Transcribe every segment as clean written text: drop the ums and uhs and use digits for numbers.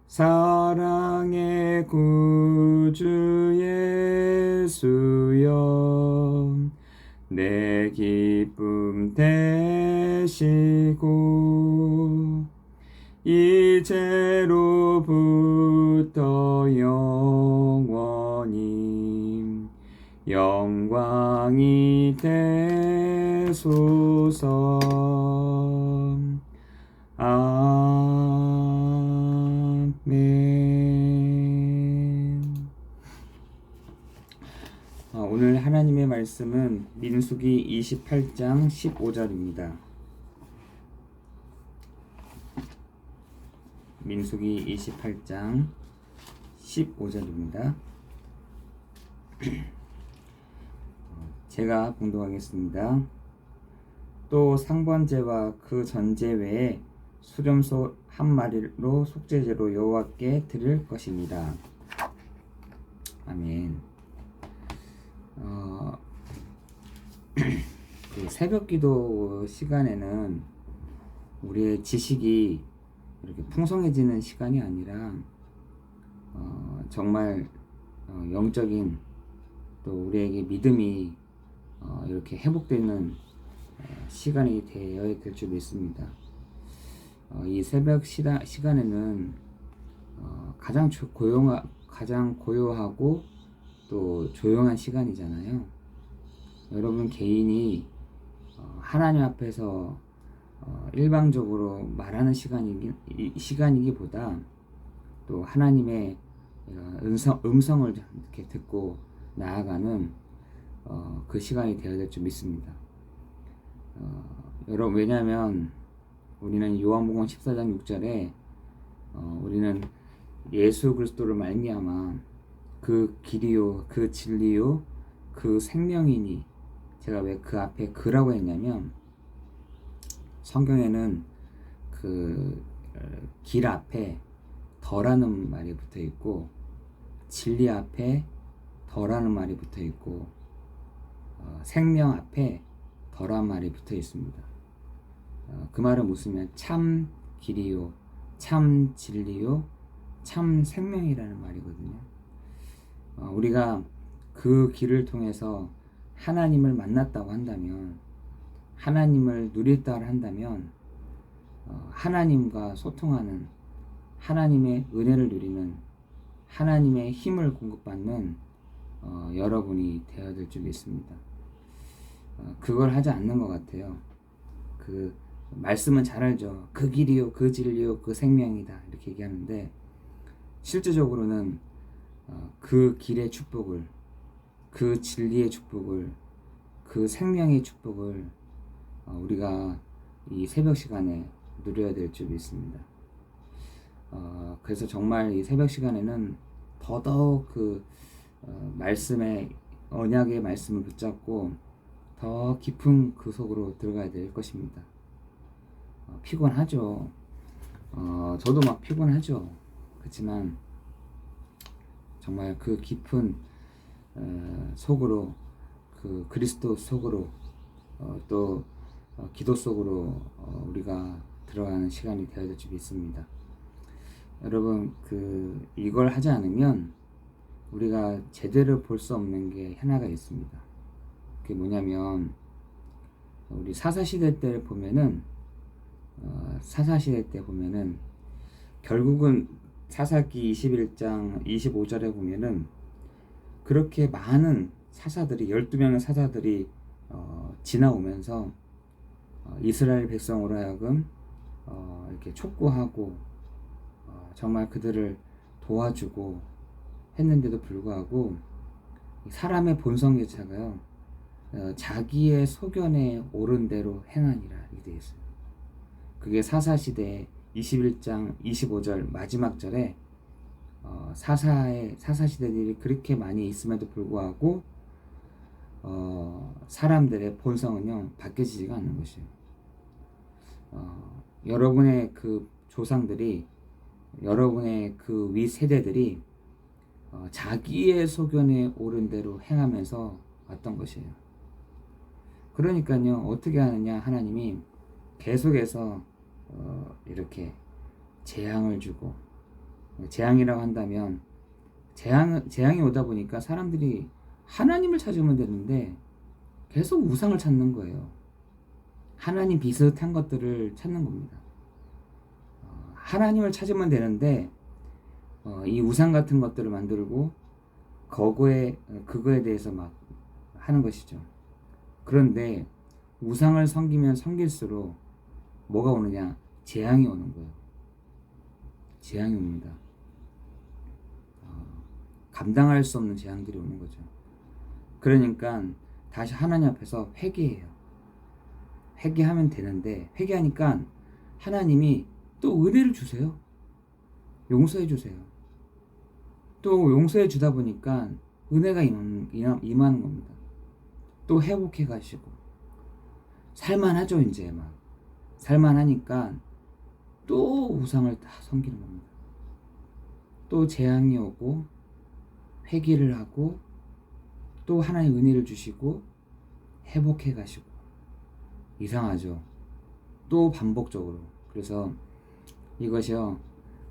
사랑의 구주 예수여 내 기쁨 되시고 이제로부터 영원히 영광이 되소서. 아멘. 오늘 하나님의 말씀은 민수기 28장 15절입니다. 민수기 28장 15절입니다. 제가 봉독하겠습니다. 또 상번제와 그 전제 외에 수렴소 한 마리로 속죄제로 여호와께 드릴 것입니다. 아멘. 그 새벽기도 시간에는 우리의 지식이 이렇게 풍성해지는 시간이 아니라 정말 영적인 또 우리에게 믿음이 이렇게 회복되는 시간이 되어야 될 줄 믿습니다. 이 새벽 시간에는 가장 고요하고 또 조용한 시간이잖아요. 여러분 개인이 하나님 앞에서 일방적으로 말하는 시간이기보다 또 하나님의 음성을 이렇게 듣고 나아가는 그 시간이 되어야 될 줄 믿습니다. 여러분 왜냐하면 우리는 요한복음 14장 6절에 우리는 예수 그리스도를 말미암아 그 길이요 그 진리요 그 생명이니, 제가 왜 그 앞에 그라고 했냐면 성경에는 그 길 앞에 더라는 말이 붙어 있고 진리 앞에 더라는 말이 붙어 있고 생명 앞에 더란 말이 붙어 있습니다. 그 말은 무슨 참 길이요 참 진리요 참 생명이라는 말이거든요. 우리가 그 길을 통해서 하나님을 만났다고 한다면, 하나님을 누렸다 한다면 하나님과 소통하는, 하나님의 은혜를 누리는, 하나님의 힘을 공급받는 여러분이 되어야 될 줄 믿습니다. 그걸 하지 않는 것 같아요. 그 말씀은 잘 알죠. 그 길이요 그 진리요 그 생명이다 이렇게 얘기하는데, 실제적으로는 그 길의 축복을, 그 진리의 축복을, 그 생명의 축복을 우리가 이 새벽 시간에 누려야 될 줄 믿습니다. 그래서 정말 이 새벽 시간에는 더더욱 그 말씀의 언약의 말씀을 붙잡고 더 깊은 그 속으로 들어가야 될 것입니다. 피곤하죠. 저도 막 피곤하죠. 그렇지만 정말 그 깊은 속으로, 그 그리스도 속으로 또 기도 속으로 우리가 들어가는 시간이 되어야 될 줄 믿습니다. 여러분 이걸 하지 않으면 우리가 제대로 볼 수 없는 게 하나가 있습니다. 그게 뭐냐면 우리 사사시대 때 보면은 결국은 사사기 21장 25절에 보면은 그렇게 많은 사사들이 12명의 사사들이 지나오면서 이스라엘 백성으로 하여금 이렇게 촉구하고 정말 그들을 도와주고 했는데도 불구하고 사람의 본성 자체가요, 자기의 소견에 옳은 대로 행하니라 이렇게 되어 있어요. 그게 사사시대 21장 25절 마지막 절에 사사시대들이 그렇게 많이 있음에도 불구하고 사람들의 본성은요 바뀌어지지가 않는 것이에요. 여러분의 그 조상들이, 여러분의 그 위 세대들이 자기의 소견에 옳은 대로 행하면서 왔던 것이에요. 그러니까요 어떻게 하느냐, 하나님이 계속해서 이렇게 재앙을 주고 재앙이라고 한다면 재앙이 오다 보니까 사람들이 하나님을 찾으면 되는데 계속 우상을 찾는 거예요. 하나님 비슷한 것들을 찾는 겁니다. 하나님을 찾으면 되는데 이 우상 같은 것들을 만들고 그거에 대해서 막 하는 것이죠. 그런데 우상을 섬기면 섬길수록 뭐가 오느냐? 재앙이 오는 거예요. 재앙이 옵니다. 감당할 수 없는 재앙들이 오는 거죠. 그러니까 다시 하나님 앞에서 회개해요. 회개하면 되는데 회개하니까 하나님이 또 은혜를 주세요. 용서해 주세요. 또 용서해 주다 보니까 은혜가 임하는 겁니다. 또 회복해 가시고 살만하죠. 이제 막 살만하니까 또 우상을 다 섬기는 겁니다. 또 재앙이 오고 회개를 하고 또 하나님 은혜를 주시고 회복해 가시고 이상하죠. 또 반복적으로. 그래서 이것이요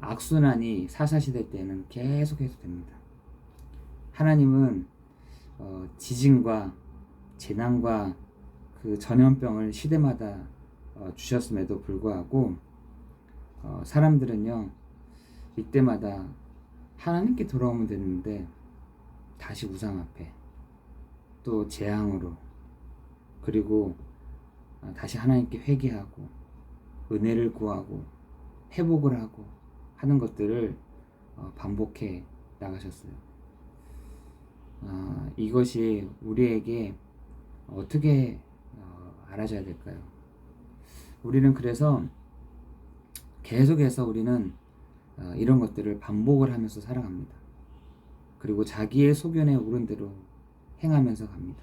악순환이 사사시대 때는 계속해서 됩니다. 하나님은 지진과 재난과 그 전염병을 시대마다 주셨음에도 불구하고 사람들은요 이때마다 하나님께 돌아오면 되는데 다시 우상 앞에 또 재앙으로 그리고 다시 하나님께 회개하고 은혜를 구하고 회복을 하고 하는 것들을 반복해 나가셨어요. 이것이 우리에게 어떻게 알아져야 될까요? 우리는 그래서 계속해서 우리는 이런 것들을 반복을 하면서 살아갑니다. 그리고 자기의 소견에 오른 대로 행하면서 갑니다.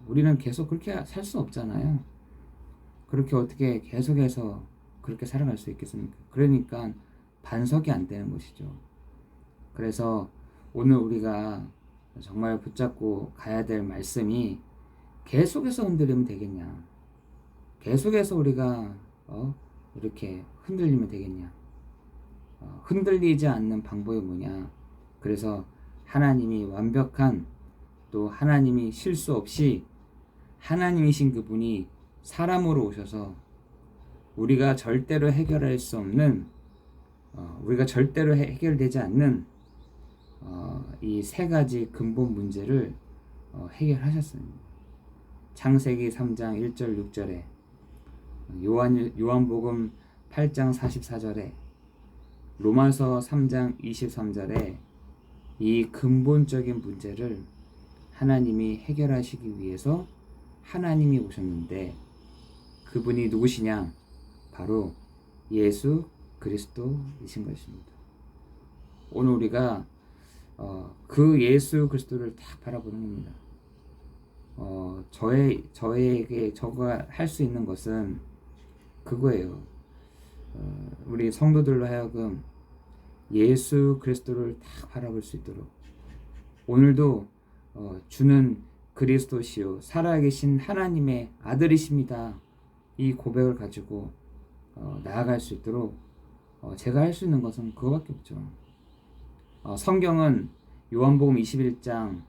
우리는 계속 그렇게 살 수 없잖아요. 그렇게 어떻게 계속해서 그렇게 살아갈 수 있겠습니까? 그러니까 반석이 안 되는 것이죠. 그래서 오늘 우리가 정말 붙잡고 가야 될 말씀이 계속해서 흔들리면 되겠냐? 계속해서 우리가 이렇게 흔들리면 되겠냐? 흔들리지 않는 방법이 뭐냐? 그래서 하나님이 완벽한 또 하나님이 실수 없이 하나님이신 그분이 사람으로 오셔서 우리가 절대로 해결할 수 없는 우리가 절대로 해결되지 않는 이 세 가지 근본 문제를 해결하셨습니다. 창세기 3장 1절 6절에 요한복음 8장 44절에 로마서 3장 23절에 이 근본적인 문제를 하나님이 해결하시기 위해서 하나님이 오셨는데 그분이 누구시냐? 바로 예수 그리스도이신 것입니다. 오늘 우리가 그 예수 그리스도를 딱 바라보는 겁니다. 저에게 저가 할 수 있는 것은 그거예요. 우리 성도들로 하여금 예수 그리스도를 딱 바라볼 수 있도록 오늘도 주는 그리스도시요 살아계신 하나님의 아들이십니다. 이 고백을 가지고 나아갈 수 있도록 제가 할 수 있는 것은 그거밖에 없죠. 성경은 요한복음 20장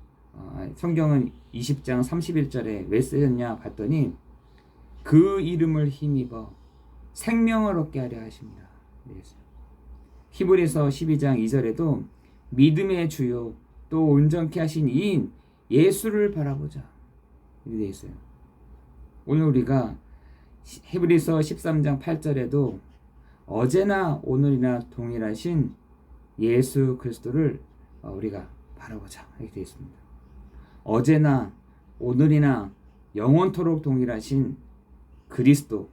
30절에 왜 쓰였냐 봤더니 그 이름을 힘입어 생명을 얻게 하려 하십니다. 히브리서 12장 2절에도 믿음의 주요 또 온전케 하신 이인 예수를 바라보자 이렇게 되어 있어요. 오늘 우리가 히브리서 13장 8절에도 어제나 오늘이나 동일하신 예수 그리스도를 우리가 바라보자 이렇게 되어 있습니다. 어제나 오늘이나 영원토록 동일하신 그리스도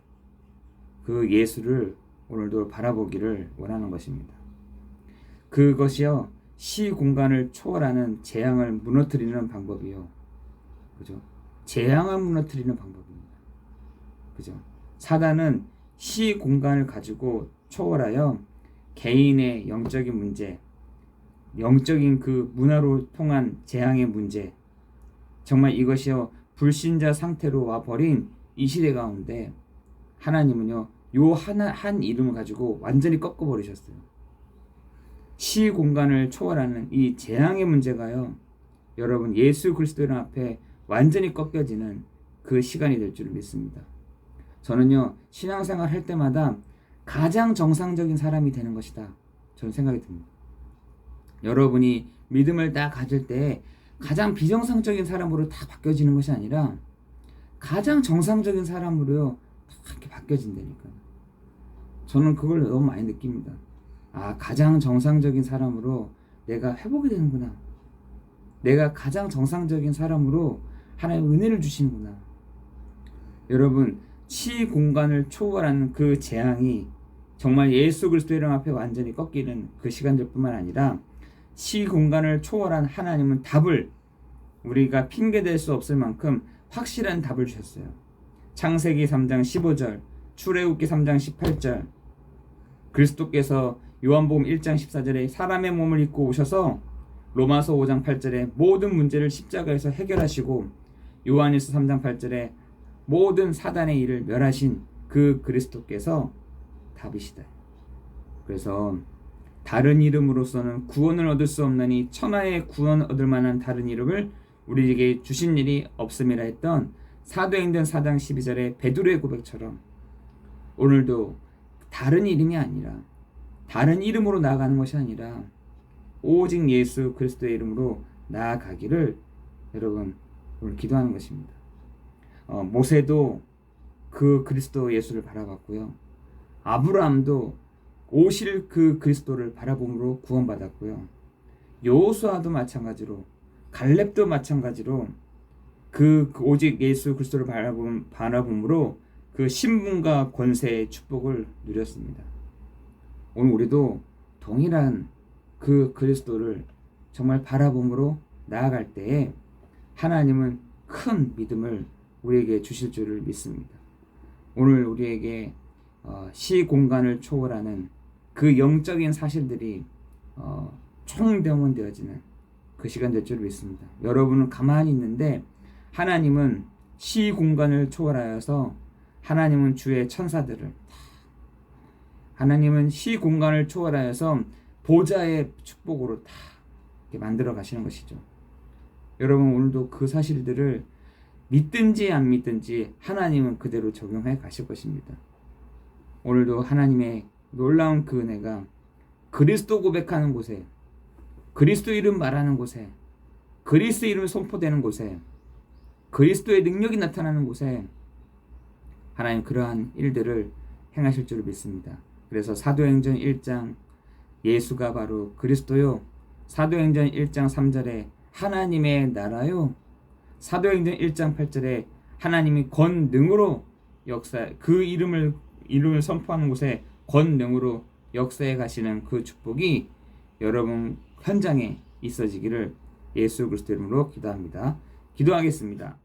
그 예수를 오늘도 바라보기를 원하는 것입니다. 그것이요 시공간을 초월하는 재앙을 무너뜨리는 방법이요. 그죠? 재앙을 무너뜨리는 방법입니다. 그죠? 사단은 시공간을 가지고 초월하여 개인의 영적인 문제, 영적인 그 문화로 통한 재앙의 문제, 정말 이것이요 불신자 상태로 와버린 이 시대 가운데 하나님은요 요 한 이름을 가지고 완전히 꺾어버리셨어요. 시 공간을 초월하는 이 재앙의 문제가요, 여러분 예수 그리스도 앞에 완전히 꺾여지는 그 시간이 될 줄 믿습니다. 저는요, 신앙생활 할 때마다 가장 정상적인 사람이 되는 것이다, 저는 생각이 듭니다. 여러분이 믿음을 다 가질 때 가장 비정상적인 사람으로 다 바뀌어지는 것이 아니라 가장 정상적인 사람으로요, 다 이렇게 바뀌어진다니까요. 저는 그걸 너무 많이 느낍니다. 아, 가장 정상적인 사람으로 내가 회복이 되는구나. 내가 가장 정상적인 사람으로 하나님의 은혜를 주시는구나. 여러분, 시 공간을 초월하는 그 재앙이 정말 예수 그리스도의 이름 앞에 완전히 꺾이는 그 시간들 뿐만 아니라 시 공간을 초월한 하나님은 답을, 우리가 핑계댈 수 없을 만큼 확실한 답을 주셨어요. 창세기 3장 15절, 출애굽기 3장 18절, 그리스도께서 요한복음 1장 14절에 사람의 몸을 입고 오셔서 로마서 5장 8절에 모든 문제를 십자가에서 해결하시고 요한일서 3장 8절에 모든 사단의 일을 멸하신 그 그리스도께서 답이시다. 그래서 다른 이름으로서는 구원을 얻을 수 없나니 천하의 구원 얻을 만한 다른 이름을 우리에게 주신 일이 없음이라 했던 사도행전 4장 12절의 베드로의 고백처럼 오늘도 다른 이름이 아니라, 다른 이름으로 나아가는 것이 아니라 오직 예수 그리스도의 이름으로 나아가기를 여러분 오늘 기도하는 것입니다. 모세도 그 그리스도 예수를 바라봤고요. 아브라함도 오실 그 그리스도를 바라봄으로 구원받았고요. 여호수아도 마찬가지로, 갈렙도 마찬가지로 그 오직 예수 그리스도를 바라봄으로 그 신분과 권세의 축복을 누렸습니다. 오늘 우리도 동일한 그 그리스도를 정말 바라봄으로 나아갈 때에 하나님은 큰 믿음을 우리에게 주실 줄을 믿습니다. 오늘 우리에게 시 공간을 초월하는 그 영적인 사실들이 총병원되어지는 그 시간 될 줄 믿습니다. 여러분은 가만히 있는데 하나님은 시 공간을 초월하여서 하나님은 주의 천사들을, 하나님은 시 공간을 초월하여서 보좌의 축복으로 다 이렇게 만들어 가시는 것이죠. 여러분 오늘도 그 사실들을 믿든지 안 믿든지 하나님은 그대로 적용해 가실 것입니다. 오늘도 하나님의 놀라운 그 은혜가 그리스도 고백하는 곳에, 그리스도 이름 말하는 곳에, 그리스도 이름이 선포되는 곳에, 그리스도의 능력이 나타나는 곳에 하나님 그러한 일들을 행하실 줄 믿습니다. 그래서 사도행전 1장 예수가 바로 그리스도요, 사도행전 1장 3절에 하나님의 나라요, 사도행전 1장 8절에 하나님이 권능으로 역사, 그 이름을 선포하는 곳에 권능으로 역사해 가시는 그 축복이 여러분 현장에 있어지기를 예수 그리스도 이름으로 기도합니다. 기도하겠습니다.